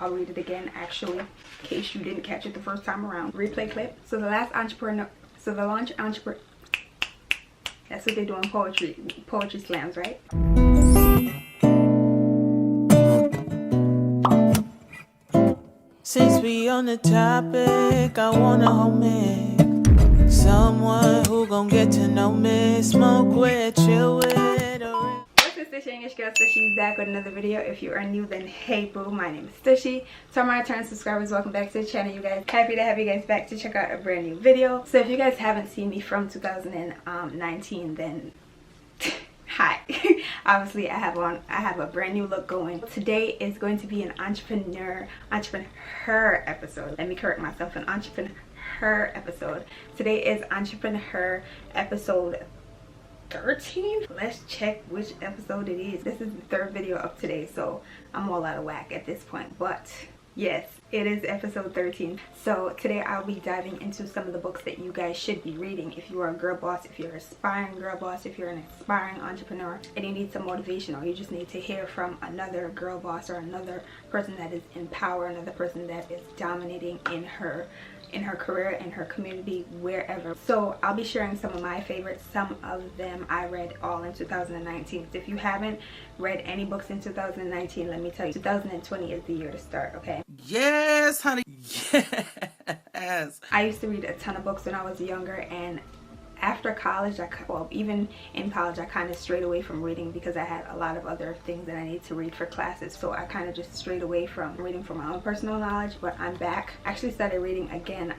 I'll read it again actually in case you didn't catch it the first time around. Replay clip. So the launch entrepreneur, that's what they do in poetry slams, right? Since we on the topic, I wanna make someone who gon' get to know me, smoke with, chill with. What's this Stushy English girl? Stushy's back with another video. If you are new, then hey boo, my name is Stushy. To my return subscribers, welcome back to the channel, you guys. Happy to have you guys back to check out a brand new video. So if you guys haven't seen me from 2019, then hi. Obviously I have a brand new look going. Today is going to be an entrepreneur episode. Let me correct myself, an entrepreneur episode. Today is Entrepreneur episode 13. Let's check which episode it is. This is the third video of today, so I'm all out of whack at this point, but yes, it is episode 13. So today I'll be diving into some of the books that you guys should be reading if you are a girl boss, if you're an aspiring girl boss, if you're an aspiring entrepreneur and you need some motivation, or you just need to hear from another girl boss or another person that is in power, another person that is dominating in her career, in her community, wherever. So I'll be sharing some of my favorites. Some of them I read all in 2019. If you haven't read any books in 2019, let me tell you, 2020 is the year to start, okay? Yes, honey. Yes. I used to read a ton of books when I was younger, and after college, even in college, I kind of strayed away from reading because I had a lot of other things that I need to read for classes. So I kind of just strayed away from reading for my own personal knowledge, but I'm back. I actually started reading again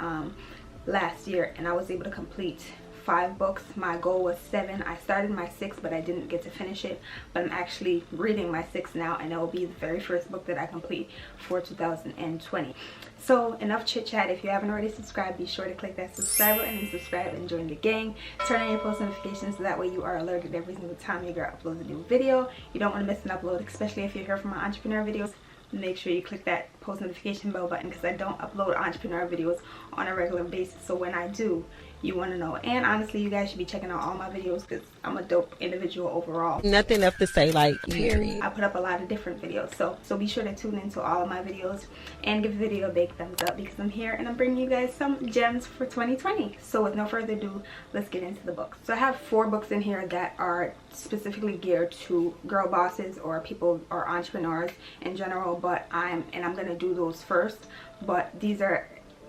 last year, and I was able to complete 5 books. My goal was 7. I started my 6th, but I didn't get to finish it. But I'm actually reading my 6th now, and it will be the very first book that I complete for 2020. So enough chit chat. If you haven't already subscribed, be sure to click that subscribe button and subscribe and join the gang. Turn on your post notifications so that way you are alerted every single time your girl uploads a new video. You don't want to miss an upload, especially if you're here for my entrepreneur videos. Make sure you click that post notification bell button because I don't upload entrepreneur videos on a regular basis. So when I do, you want to know. And honestly, you guys should be checking out all my videos because I'm a dope individual overall. Nothing left to say, like, period. I put up a lot of different videos, so be sure to tune into all of my videos and give the video a big thumbs up because I'm here and I'm bringing you guys some gems for 2020. So with no further ado, let's get into the books. So I have 4 books in here that are specifically geared to girl bosses or people or entrepreneurs in general, but I'm gonna do those first. But these are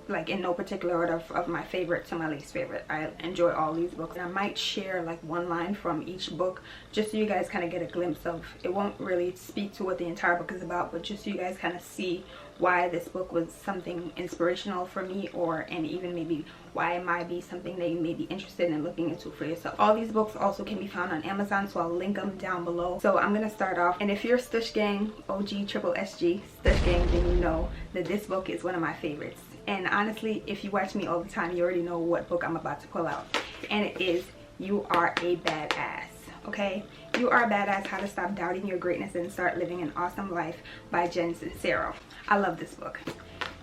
like in no particular order of my favorite to my least favorite. I enjoy all these books, and I might share like one line from each book just so you guys kind of get a glimpse of it. Won't really speak to what the entire book is about, but just so you guys kind of see why this book was something inspirational for me, and even maybe why it might be something that you may be interested in looking into for yourself. All these books also can be found on Amazon, so I'll link them down below. So I'm gonna start off, and if you're Stush Gang, OG triple SG Stush Gang, then you know that this book is one of my favorites. And honestly, if you watch me all the time, you already know what book I'm about to pull out, and it is You Are a Badass. Okay, You Are a Badass: How to Stop Doubting Your Greatness and Start Living an Awesome Life by Jen Sincero. I love this book.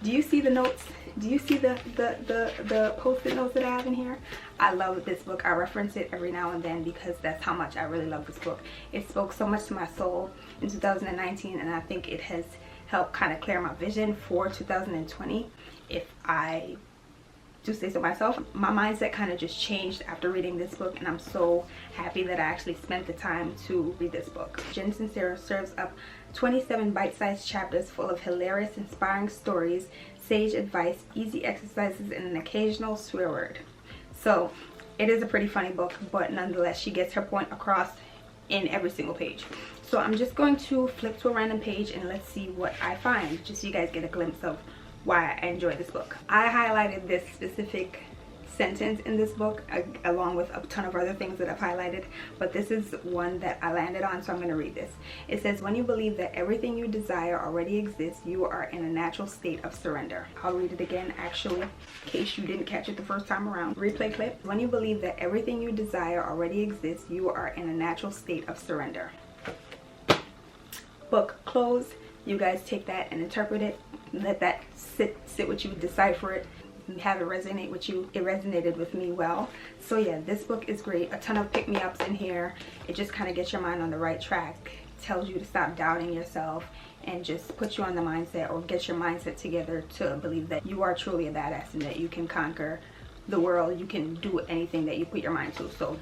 Do you see the notes? Do you see the post-it notes that I have in here? I love this book. I reference it every now and then because that's how much I really love this book. It spoke so much to my soul in 2019, and I think it has helped kind of clear my vision for 2020. If I do say so myself, my mindset kind of just changed after reading this book, and I'm so happy that I actually spent the time to read this book. Jen Sincero serves up 27 bite-sized chapters full of hilarious, inspiring stories, sage advice, easy exercises, and an occasional swear word. So it is a pretty funny book, but nonetheless she gets her point across in every single page. So I'm just going to flip to a random page and let's see what I find, just so you guys get a glimpse of why I enjoy this book. I highlighted this specific sentence in this book along with a ton of other things that I've highlighted, but this is one that I landed on, so I'm going to read this. It says, when you believe that everything you desire already exists, you are in a natural state of surrender. I'll read it again actually in case you didn't catch it the first time around. Replay clip. When you believe that everything you desire already exists, you are in a natural state of surrender. Book closed. You guys take that and interpret it. Let that sit with you, decipher it, have it resonate with you. It resonated with me well. So yeah, this book is great. A ton of pick-me-ups in here. It just kind of gets your mind on the right track. Tells you to stop doubting yourself. and just put you on the mindset, or get your mindset together to believe that you are truly a badass and that you can conquer the world. You can do anything that you put your mind to. So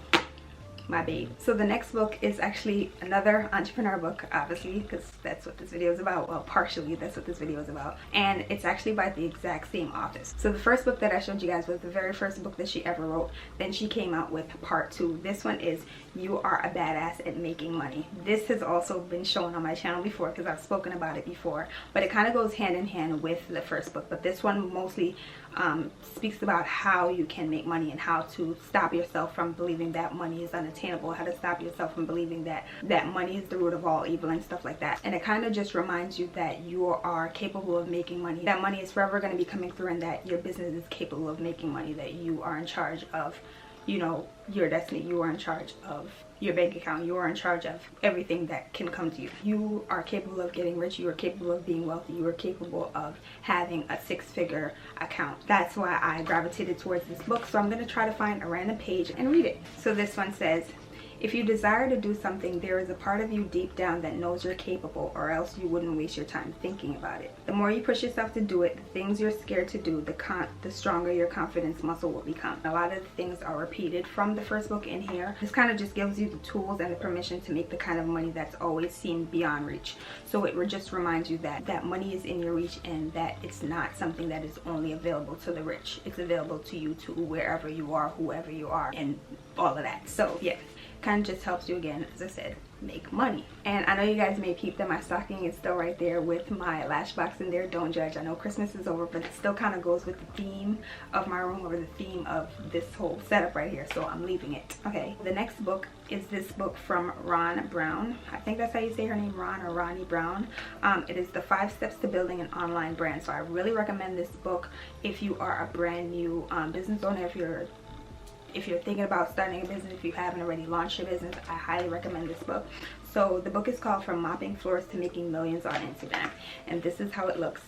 my babe. So the next book is actually another entrepreneur book, obviously, because that's what this video is about. Well, partially that's what this video is about, and it's actually by the exact same author. So the first book that I showed you guys was the very first book that she ever wrote. Then she came out with part 2. This one is You Are a Badass at Making Money. This has also been shown on my channel before because I've spoken about it before, but it kind of goes hand in hand with the first book. But this one mostly speaks about how you can make money and how to stop yourself from believing that money is unattainable, how to stop yourself from believing that money is the root of all evil and stuff like that. And it kind of just reminds you that you are capable of making money, that money is forever going to be coming through, and that your business is capable of making money, that you are in charge of, you know, your destiny. You are in charge of your bank account. You are in charge of everything that can come to you. You are capable of getting rich. You are capable of being wealthy. You are capable of having a 6-figure account. That's why I gravitated towards this book. So I'm going to try to find a random page and read it. So this one says, if you desire to do something, there is a part of you deep down that knows you're capable, or else you wouldn't waste your time thinking about it. The more you push yourself to do it, the things you're scared to do, the stronger your confidence muscle will become. A lot of the things are repeated from the first book in here. This kind of just gives you the tools and the permission to make the kind of money that's always seemed beyond reach. So it just reminds you that money is in your reach, and that it's not something that is only available to the rich. It's available to you too, wherever you are, whoever you are, and all of that. So yeah, kind of just helps you, again, as I said, make money. And I know you guys may peep that my stocking is still right there with my lash box in there. Don't judge. I know Christmas is over, but it still kind of goes with the theme of my room, or the theme of this whole setup right here, so I'm leaving it. Okay, the next book is this book from Ron Brown. I think that's how you say her name, Ron or Ronnie Brown. It is the 5 Steps to Building an Online Brand. So I really recommend this book if you are a brand new business owner, if you're thinking about starting a business, if you haven't already launched your business. I highly recommend this book. So the book is called From Mopping Floors to Making Millions on Instagram, and this is how it looks.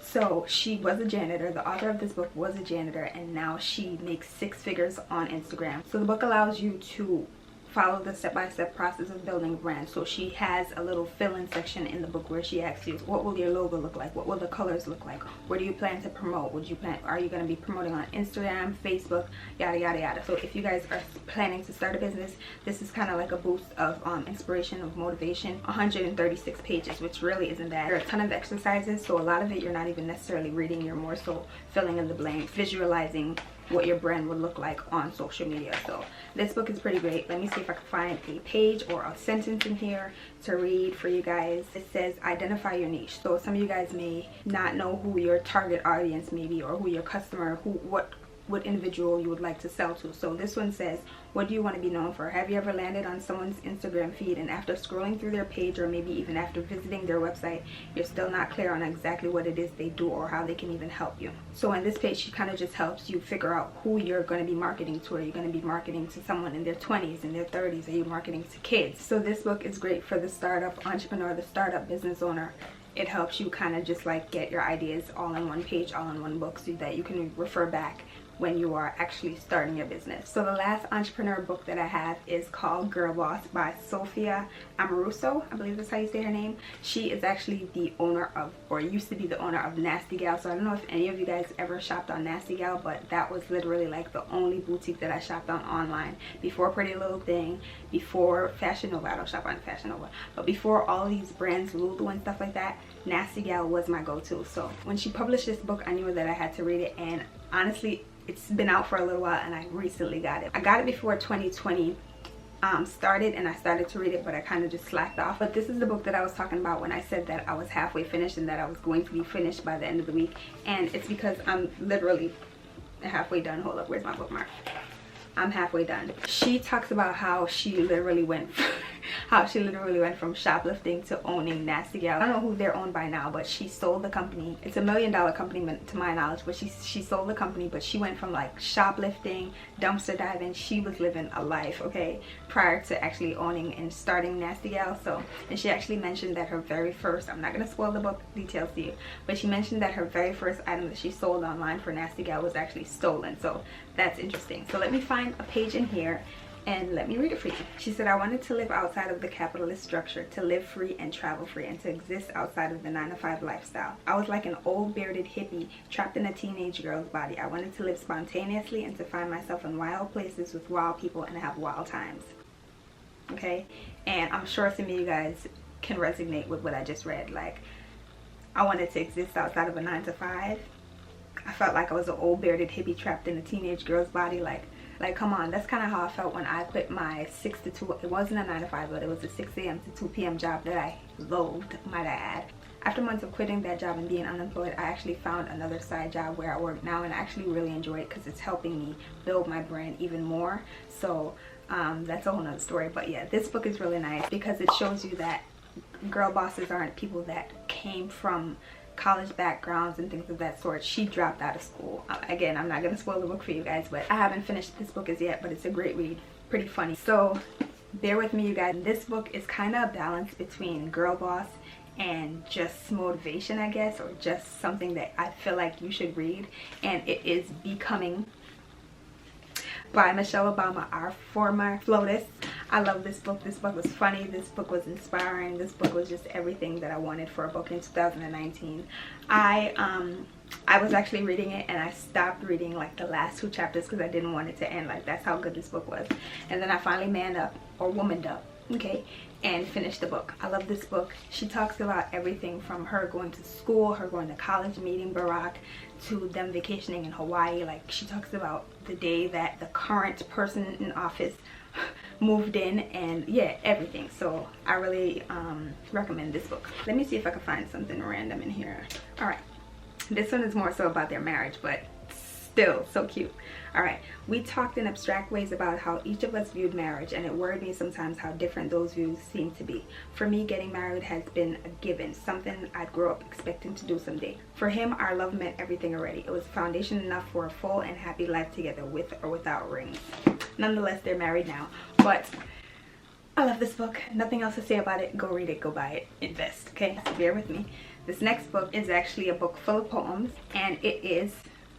So she was a janitor. The author of this book was a janitor, and now she makes 6 figures on Instagram. So the book allows you to follow the step-by-step process of building a brand. So she has a little fill-in section in the book where she asks you, what will your logo look like? What will the colors look like? Where do you plan to promote? Are you going to be promoting on Instagram, Facebook, yada yada yada. So if you guys are planning to start a business, this is kind of like a boost of inspiration, of motivation. 136 pages, which really isn't bad. There are a ton of exercises, so a lot of it you're not even necessarily reading, you're more so filling in the blanks, visualizing what your brand would look like on social media. So this book is pretty great. Let me see if I can find a page or a sentence in here to read for you guys. It says, identify your niche. So some of you guys may not know who your target audience may be, or who your customer, what individual you would like to sell to. So this one says, what do you want to be known for? Have you ever landed on someone's Instagram feed, and after scrolling through their page, or maybe even after visiting their website, you're still not clear on exactly what it is they do or how they can even help you? So in this page, she kind of just helps you figure out who you're going to be marketing to. Are you going to be marketing to someone in their 20s, in their 30s? Are you marketing to kids? So this book is great for the startup entrepreneur, the startup business owner. It helps you kind of just like get your ideas all in one page, all in one book, so that you can refer back when you are actually starting your business. So the last entrepreneur book that I have is called Girlboss by Sophia Amoruso. I believe that's how you say her name. She is actually the owner of, or used to be the owner of, Nasty Gal. So I don't know if any of you guys ever shopped on Nasty Gal, but that was literally like the only boutique that I shopped on online. Before Pretty Little Thing, before Fashion Nova, I don't shop on Fashion Nova, but before all these brands, Lulu and stuff like that, Nasty Gal was my go-to. So when she published this book, I knew that I had to read it, and honestly, it's been out for a little while, and I recently got it. I got it before 2020 started, and I started to read it, but I kind of just slacked off. But this is the book that I was talking about when I said that I was halfway finished and that I was going to be finished by the end of the week. And it's because I'm literally halfway done. Hold up, where's my bookmark? I'm halfway done. She talks about how she literally went from shoplifting to owning Nasty Gal. I don't know who they're owned by now, but she sold the company. It's $1 million company to my knowledge, but she sold the company. But she went from like shoplifting, dumpster diving. She was living a life, okay, prior to actually owning and starting Nasty Gal. So, and she actually mentioned that her very first, I'm not gonna spoil the book details to you, but she mentioned that her very first item that she sold online for Nasty Gal was actually stolen. So that's interesting. So let me find a page in here and let me read it for you. She said, I wanted to live outside of the capitalist structure, to live free and travel free, and to exist outside of the 9-to-5 lifestyle. I was like an old bearded hippie trapped in a teenage girl's body. I wanted to live spontaneously and to find myself in wild places with wild people and have wild times. Okay, and I'm sure some of you guys can resonate with what I just read. Like, I wanted to exist outside of a 9-to-5. I felt like I was an old bearded hippie trapped in a teenage girl's body. Like come on, that's kind of how I felt when I quit my 6 to 2. It wasn't a 9-to-5, but it was a 6 a.m. to 2 p.m. job that I loathed, might I add. After months of quitting that job and being unemployed, I actually found another side job where I work now, and I actually really enjoy it because it's helping me build my brand even more. So that's a whole nother story. But yeah, this book is really nice because it shows you that girl bosses aren't people that came from college backgrounds and things of that sort. She dropped out of school. Again, I'm not going to spoil the book for you guys, but I haven't finished this book as yet, but it's a great read. Pretty funny. So bear with me, you guys. This book is kind of a balance between girl boss and just motivation, I guess, or just something that I feel like you should read. And it is Becoming by Michelle Obama, our former FLOTUS. I love this book. This book was funny. This book was inspiring. This book was just everything that I wanted for a book in 2019. I was actually reading it and I stopped reading like the last 2 chapters because I didn't want it to end. Like, that's how good this book was. And then I finally manned up, or womaned up, okay, and finished the book. I love this book. She talks about everything from her going to school, her going to college, meeting Barack, to them vacationing in Hawaii. Like, she talks about the day that the current person in office moved in, and yeah, everything. So I really recommend this book. Let me see if I can find something random in here. All right, this one is more so about their marriage, but still so cute. All right, we talked in abstract ways about how each of us viewed marriage, and it worried me sometimes how different those views seem to be. For me, getting married has been a given, something I'd grow up expecting to do someday. For him, our love meant everything already. It was foundation enough for a full and happy life together, with or without rings. Nonetheless, they're married now. But I love this book. Nothing else to say about it. Go read it, go buy it, invest, okay? So bear with me. This next book is actually a book full of poems, and it is,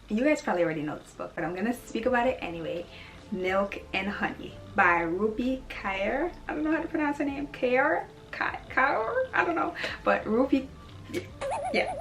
you guys probably already know this book, but I'm gonna speak about it anyway. Milk and Honey by Rupi Kaur. I don't know how to pronounce her name. Kaur? I don't know. But Rupi, yeah.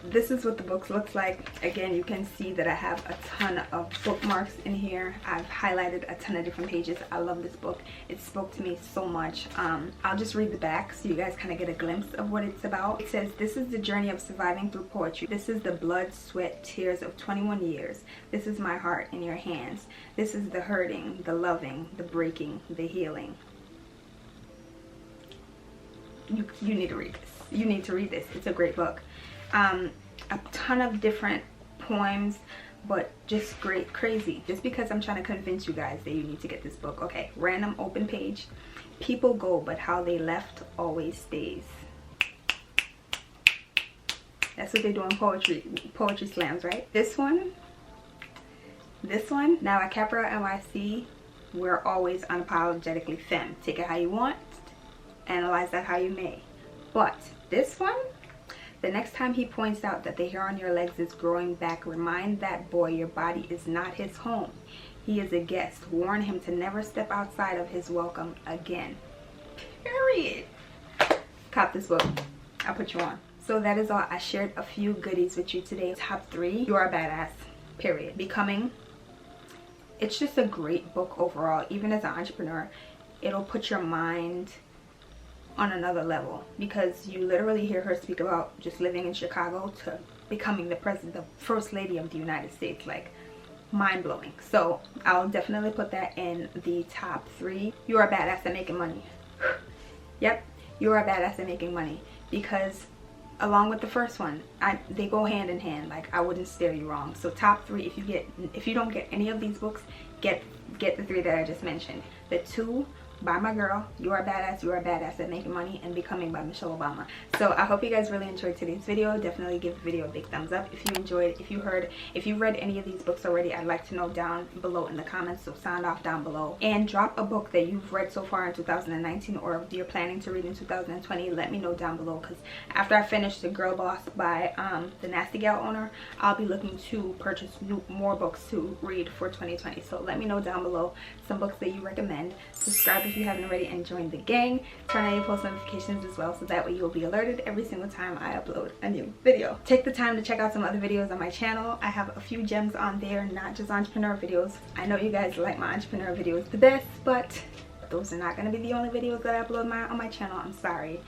This is what the book looks like. Again, you can see that I have a ton of bookmarks in here. I've highlighted a ton of different pages. I love this book. It spoke to me so much. I'll just read the back so you guys kind of get a glimpse of what it's about. It says, this is the journey of surviving through poetry. This is the blood, sweat, tears of 21 years. This is my heart in your hands. This is the hurting, the loving, the breaking, the healing. You need to read this. You need to read this. It's a great book. A ton of different poems, but just great, crazy. Just because I'm trying to convince you guys that you need to get this book. Okay, random open page. People go, but how they left always stays. That's what they do in poetry slams, right? This one, now at Capra NYC, we're always unapologetically femme. Take it how you want, analyze that how you may. But this one, the next time he points out that the hair on your legs is growing back, remind that boy your body is not his home. He is a guest. Warn him to never step outside of his welcome again. Period. Cop this book. I'll put you on. So that is all. I shared a few goodies with you today. Top 3. You are a badass. Period. Becoming. It's just a great book overall. Even as an entrepreneur, it'll put your mind on another level, because you literally hear her speak about just living in Chicago to becoming the first lady of the United States. Like, mind-blowing. So I'll definitely put that in the top 3. You are a badass at making money. Yep, you are a badass at making money, because along with the first one, they go hand in hand. Like, I wouldn't steer you wrong. So top 3, if you don't get any of these books, get the 3 that I just mentioned. The 2 by my girl. You are a badass. You are a badass at making money and becoming by Michelle Obama. So I hope you guys really enjoyed today's video. Definitely give the video a big thumbs up if you enjoyed. If you read any of these books already, I'd like to know down below in the comments. So sound off down below and drop a book that you've read so far in 2019 or you're planning to read in 2020. Let me know down below, because after I finish the Girlboss by the Nasty Gal owner, I'll be looking to purchase more books to read for 2020. So let me know down below some books that you recommend. Subscribe if you haven't already and join the gang. Turn on your post notifications as well, so that way you'll be alerted every single time I upload a new video. Take the time to check out some other videos on my channel. I have a few gems on there, not just entrepreneur videos. I know you guys like my entrepreneur videos the best, but those are not going to be the only videos that I upload on my channel. I'm sorry.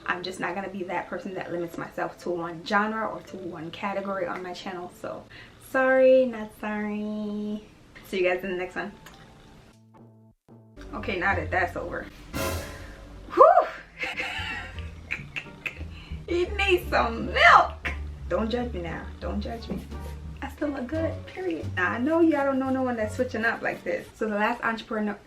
I'm just not going to be that person that limits myself to one genre or to one category on my channel. So sorry, not sorry. See you guys in the next one. Okay, now that that's over. Whew! You need some milk. Don't judge me now. Don't judge me. I still look good, period. Now I know y'all don't know no one that's switching up like this. So the launch entrepreneur